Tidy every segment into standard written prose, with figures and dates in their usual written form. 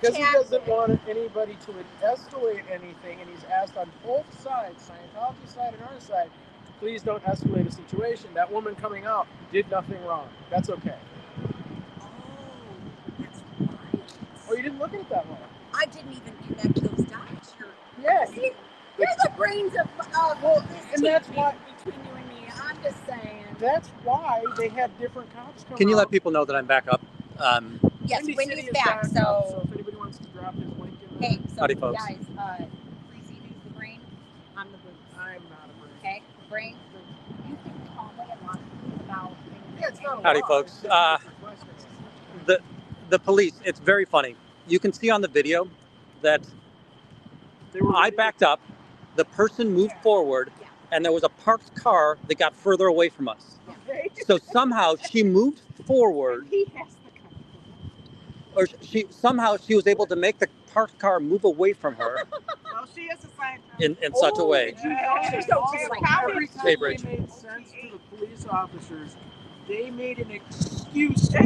because he doesn't want anybody to escalate anything, and he's asked on both sides, Scientology side and our side, please don't escalate a situation. That woman coming out did nothing wrong. That's okay. Oh, that's right. Oh, you didn't look at it that way. I didn't even connect those dots. Yeah. See, you're the brains of this and team that's why between you and me. I'm just saying. That's why they have different cops come Can you out. let people know that I'm back up? Yes, Wendy's back. Up, So if anybody wants to drop his link in there. hey, so howdy, folks. guys, Freezy who's the brain. I'm the boots. I'm not a brain. Okay, the brain. You think calmly and logically about things. Yeah, it's not a Howdy, law. folks. It's just The police. It's very funny. You can see on the video that I backed up. The person moved forward, and there was a parked car that got further away from us. So somehow she moved forward, He has the or she was able to make the parked car move away from her Well, she is a scientist. in such a way. Did you notice So all just the like every time Hey, they Bridge. made sense to the police officers, they made an excuse for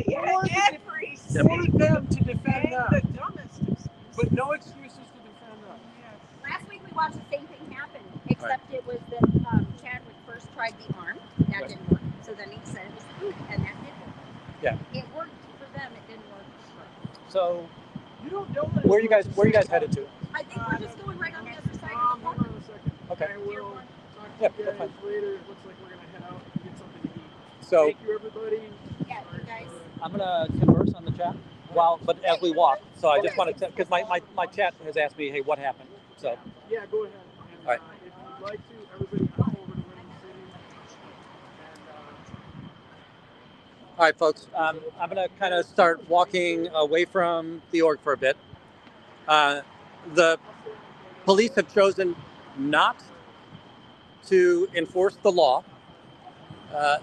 them to defend them. The dumbest excuse. But no excuses to defend them. Last week we watched the same thing happen, except it was that Chadwick first tried the arm. That didn't work. So then he said it was food, and that did work. Yeah. It worked for them. It didn't work for us. So You don't know where are you guys headed to? I think we're just going right on the other side of Hold the park. on a second. Okay. I will talk Yeah, to you that's guys fine. later. It looks like we're going to head out and get something to eat. So Thank you, everybody. Yeah, you guys. I'm gonna converse on the chat but as we walk. So I just wanted to, because my chat has asked me, hey, what happened? So Yeah, go ahead. And, All right. if you'd like to, everybody come over to Windy City. And, all right, folks. I'm gonna kind of start walking away from the org for a bit. The police have chosen not to enforce the law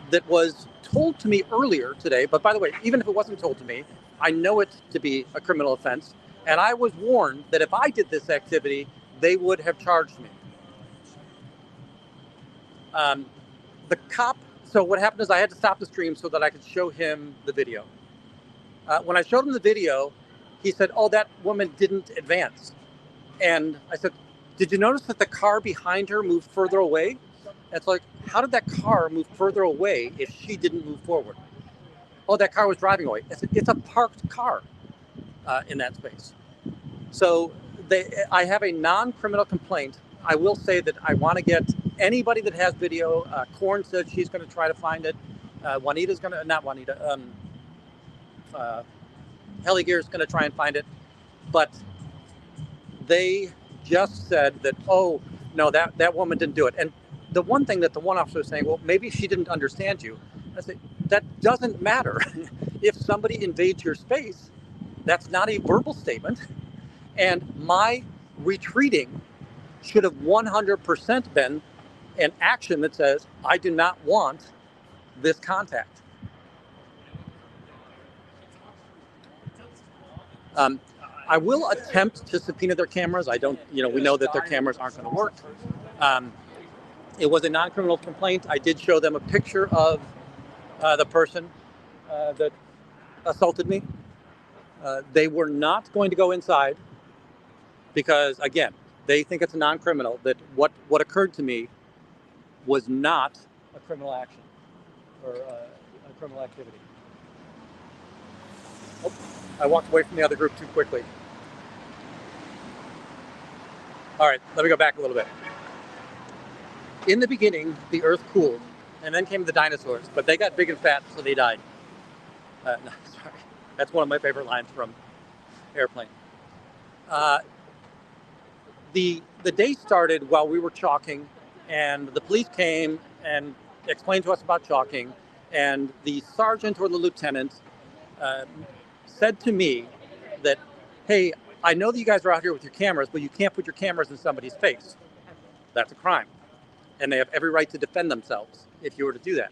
that was told to me earlier today. But by the way, even if it wasn't told to me, I know it to be a criminal offense. And I was warned that if I did this activity, they would have charged me. The cop, so what happened is I had to stop the stream so that I could show him the video. When I showed him the video, he said, oh, that woman didn't advance. And I said, did you notice that the car behind her moved further away? It's like, how did that car move further away if she didn't move forward? Oh, that car was driving away. I said, it's a parked car in that space. So I have a non-criminal complaint. I will say that I want to get anybody that has video. Korn said she's going to try to find it. Juanita's going to, not Juanita, Heligear's going to try and find it. But they just said that, oh, no, that woman didn't do it. And the one thing that the one officer was saying, well, maybe she didn't understand you. I said, that doesn't matter. If somebody invades your space, that's not a verbal statement. And my retreating should have 100% been an action that says, I do not want this contact. I will attempt to subpoena their cameras. I don't, we know that their cameras aren't going to work. It was a non-criminal complaint. I did show them a picture of the person that assaulted me. They were not going to go inside because, again, they think it's a non-criminal, that what occurred to me was not a criminal action or a criminal activity. Oh, I walked away from the other group too quickly. All right, let me go back a little bit. In the beginning, the earth cooled, and then came the dinosaurs, but they got big and fat, so they died. No, sorry. That's one of my favorite lines from Airplane. The day started while we were chalking, and the police came and explained to us about chalking, and the sergeant or the lieutenant said to me that, hey, I know that you guys are out here with your cameras, but you can't put your cameras in somebody's face. That's a crime. And they have every right to defend themselves if you were to do that.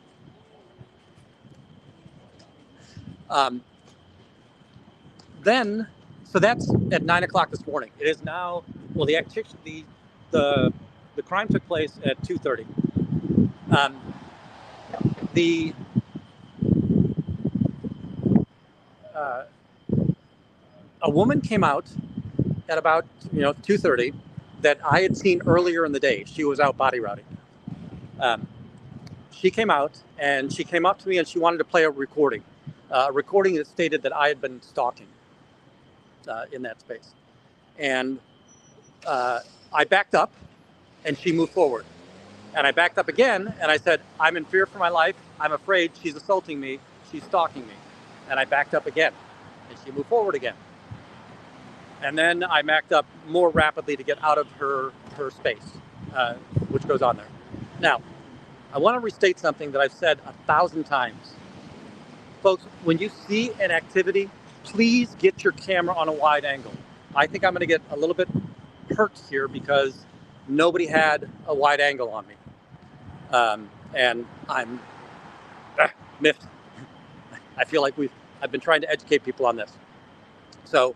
So that's at 9 o'clock this morning. It is now, well, the crime took place at 2:30. a woman came out at about 2:30 that I had seen earlier in the day. She was out body routing. She came out and she came up to me and she wanted to play a recording that stated that I had been stalking in that space. And I backed up and she moved forward. And I backed up again and I said, I'm in fear for my life. I'm afraid she's assaulting me. She's stalking me. And I backed up again and she moved forward again. And then I backed up more rapidly to get out of her space, which goes on there. Now, I want to restate something that I've said 1,000 times. Folks, when you see an activity, please get your camera on a wide angle. I think I'm going to get a little bit hurt here because nobody had a wide angle on me. And I'm miffed. I feel like I've been trying to educate people on this. So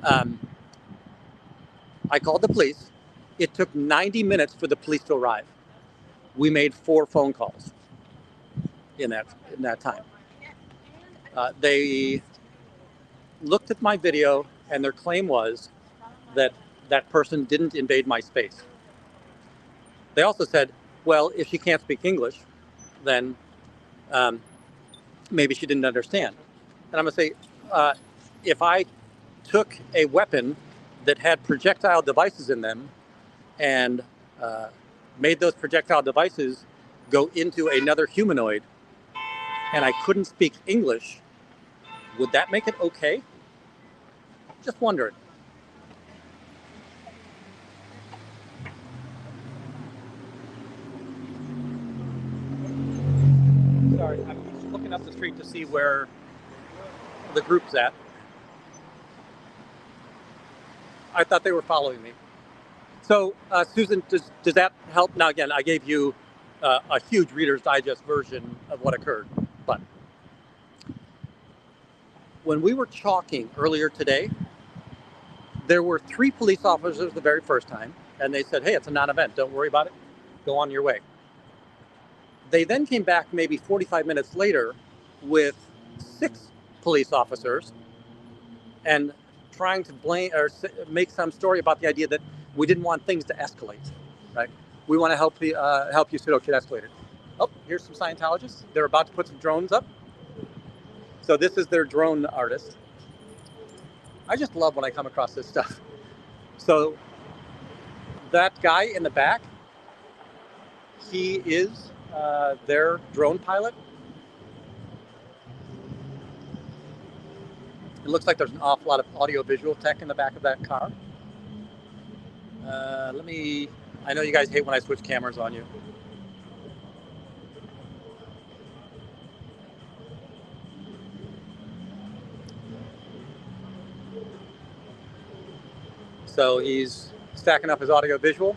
I called the police. It took 90 minutes for the police to arrive. We made 4 phone calls in that time. They looked at my video and their claim was that that person didn't invade my space. They also said, well, if she can't speak English, then maybe she didn't understand. And I'm going to say, if I took a weapon that had projectile devices in them and made those projectile devices go into another humanoid and I couldn't speak English, would that make it okay? Just wondering. Sorry, I'm just looking up the street to see where the group's at. I thought they were following me. So, Susan, does that help? Now, again, I gave you a huge Reader's Digest version of what occurred. But when we were chalking earlier today, there were 3 police officers the very first time, and they said, hey, it's a non-event. Don't worry about it. Go on your way. They then came back maybe 45 minutes later with 6 police officers and trying to blame or make some story about the idea that we didn't want things to escalate, right? We want to help you so it escalate it. Oh, here's some Scientologists. They're about to put some drones up. So this is their drone artist. I just love when I come across this stuff. So that guy in the back, he is their drone pilot. It looks like there's an awful lot of audio-visual tech in the back of that car. I know you guys hate when I switch cameras on you. So he's stacking up his audio-visual.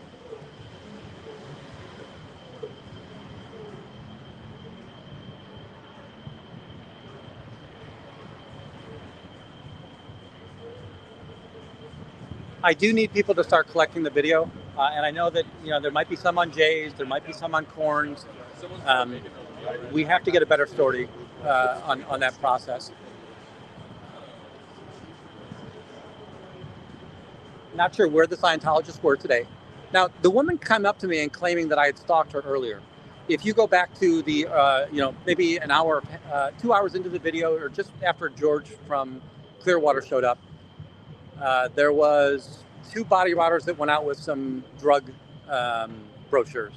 I do need people to start collecting the video, and I know that there might be some on Jay's, there might be some on Corns. We have to get a better story on that process. Not sure where the Scientologists were today. Now, the woman came up to me and claiming that I had stalked her earlier. If you go back to the, maybe an hour, 2 hours into the video, or just after George from Clearwater showed up, there was 2 body routers that went out with some drug brochures.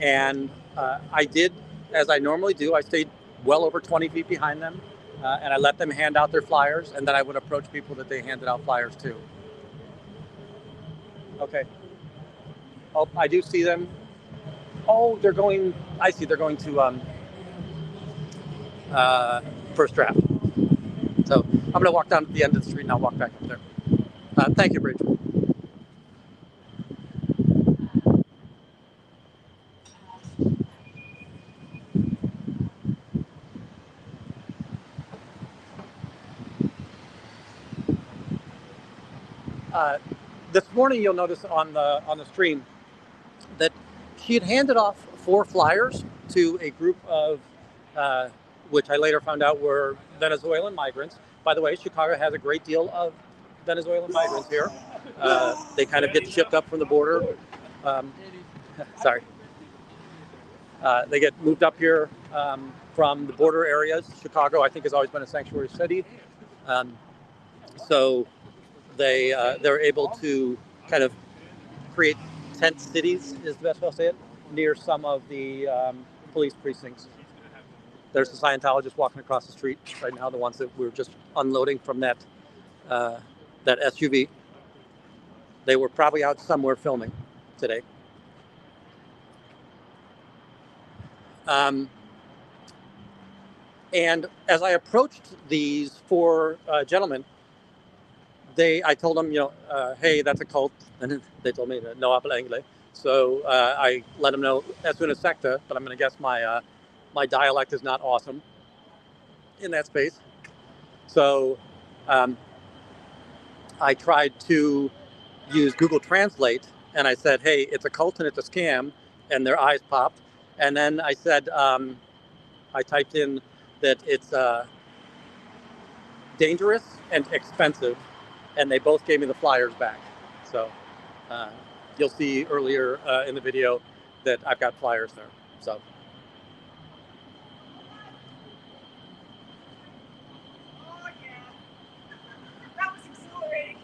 And I did, as I normally do, I stayed well over 20 feet behind them, and I let them hand out their flyers, and then I would approach people that they handed out flyers to. Okay. Oh, I do see them. Oh, I see they're going to First Draft. So I'm going to walk down to the end of the street and I'll walk back up there. Thank you, Rachel. This morning, you'll notice on the stream that she had handed off 4 flyers to a group of, which I later found out were Venezuelan migrants by the way, Chicago has a great deal of Venezuelan migrants here. They kind of get shipped up from the border. Sorry. They get moved up here from the border areas. Chicago, I think, has always been a sanctuary city. So they're able to kind of create tent cities, is the best way to say it, near some of the police precincts. There's a Scientologist walking across the street right now, the ones that we were just unloading from that SUV. They were probably out somewhere filming today. And as I approached these four gentlemen, I told them, hey, that's a cult. And they told me, no habla inglés. So I let them know, es una secta, but I'm going to guess my dialect is not awesome in that space. So I tried to use Google Translate, and I said, hey, it's a cult and it's a scam, and their eyes popped. And then I said, I typed in that it's dangerous and expensive, and they both gave me the flyers back. So you'll see earlier in the video that I've got flyers there. So. Oh yeah, that was exhilarating.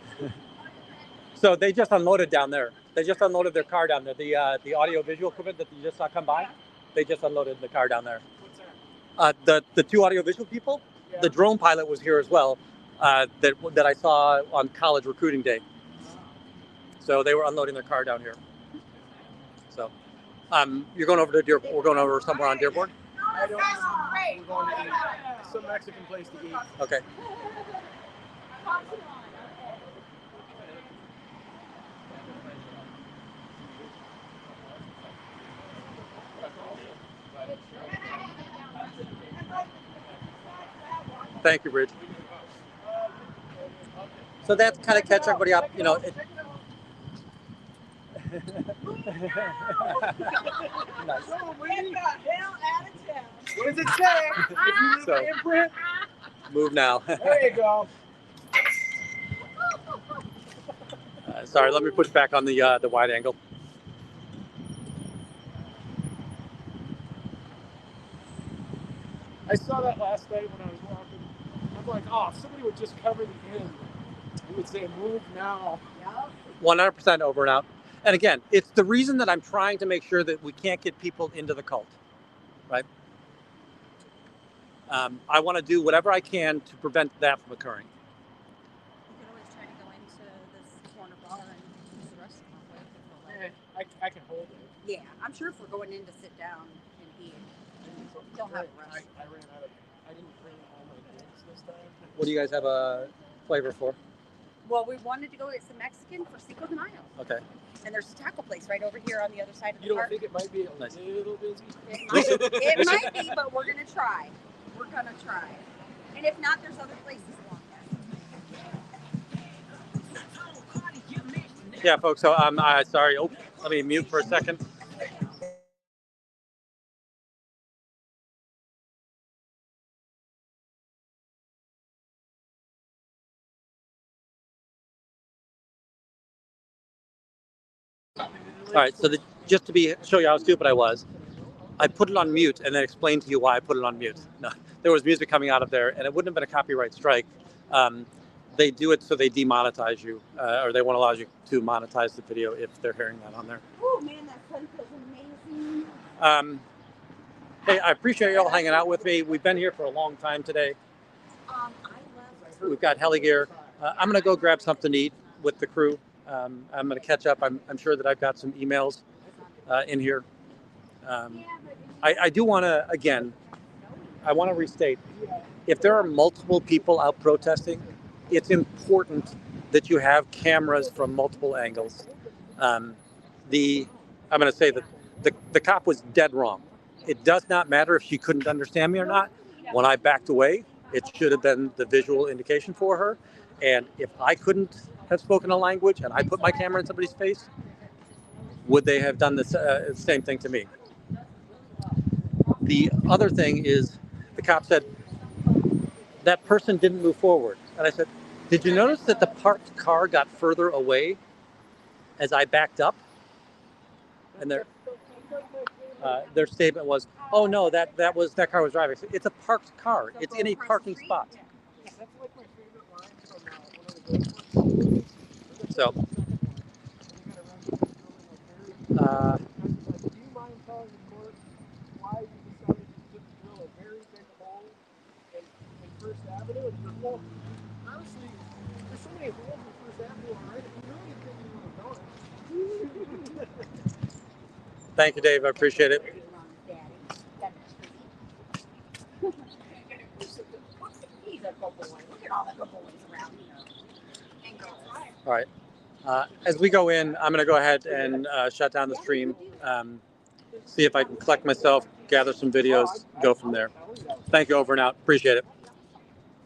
So they just unloaded down there. They just unloaded their car down there. The audio visual equipment that you just saw come by, they just unloaded the car down there. What's that? The two audio visual people, Yeah. the drone pilot was here as well. That I saw on college recruiting day. So they were unloading their car down here. So you're going over to Dearborn. We're going over somewhere on Dearborn. I don't know. We're going to eat. Some Mexican place to eat. Okay. Thank you, Bridge. So that's kind of catch everybody up, It, nice. Get the hell out of town. What does it say? If you leave So- an imprint, Move now. there you go. Sorry, let me push back on the wide angle. I saw that last night when I was walking. I'm like, oh, if somebody would just cover the end. It would say, move now. 100% over and out. And again, it's the reason that I'm trying to make sure that we can't get people into the cult, right? I want to do whatever I can to prevent that from occurring. You can always try to go into this corner bar and use the restroom. Eh, I can hold it. Yeah, I'm sure if we're going in to sit down and eat, they'll have a I rest. ran out of. I didn't bring all my drinks this time. What do you guys have a flavor for? Well, we wanted to go get some Mexican for Cinco de Mayo. Okay. And there's a taco place right over here on the other side of the You don't park. think it might be a Nice. little busy? It might be, but we're going to try. We're going to try. And if not, there's other places along there. Yeah, folks. So sorry. Oh, let me mute for a second. All right. So just to show you how stupid I was, I put it on mute and then explained to you why I put it on mute. No, there was music coming out of there, and it wouldn't have been a copyright strike. They do it so they demonetize you, or they won't allow you to monetize the video if they're hearing that on there. Oh, man, that sun feels amazing. Hey, I appreciate you all hanging out with me. We've been here for a long time today. I love We've got heli gear. I'm going to go grab something to eat with the crew. I'm going to catch up. I'm sure that I've got some emails in here. I do want to, again, I want to restate, if there are multiple people out protesting, it's important that you have cameras from multiple angles. I'm going to say that the cop was dead wrong. It does not matter if she couldn't understand me or not. When I backed away, it should have been the visual indication for her. And if I couldn't have spoken a language and I put my camera in somebody's face, would they have done the same thing to me? The other thing is, the cop said that person didn't move forward. And I said, did you notice that the parked car got further away as I backed up? And their statement was, oh no, that car was driving. I said, it's a parked car. It's in a parking spot. That's like my favorite line from one of the GoPros. So, Do you mind telling the court why you decided to drill a very big hole in First Avenue? And he goes, well, honestly, there's so many holes in First Avenue already. You really didn't even know it. thank you, Dave. I appreciate it. He's a good boy. Look at all the good boys around here. And girls. All right. As we go in, I'm going to go ahead and shut down the stream, see if I can collect myself, gather some videos, go from there. Thank you, over and out. Appreciate it.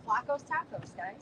Flacco's Tacos, guys.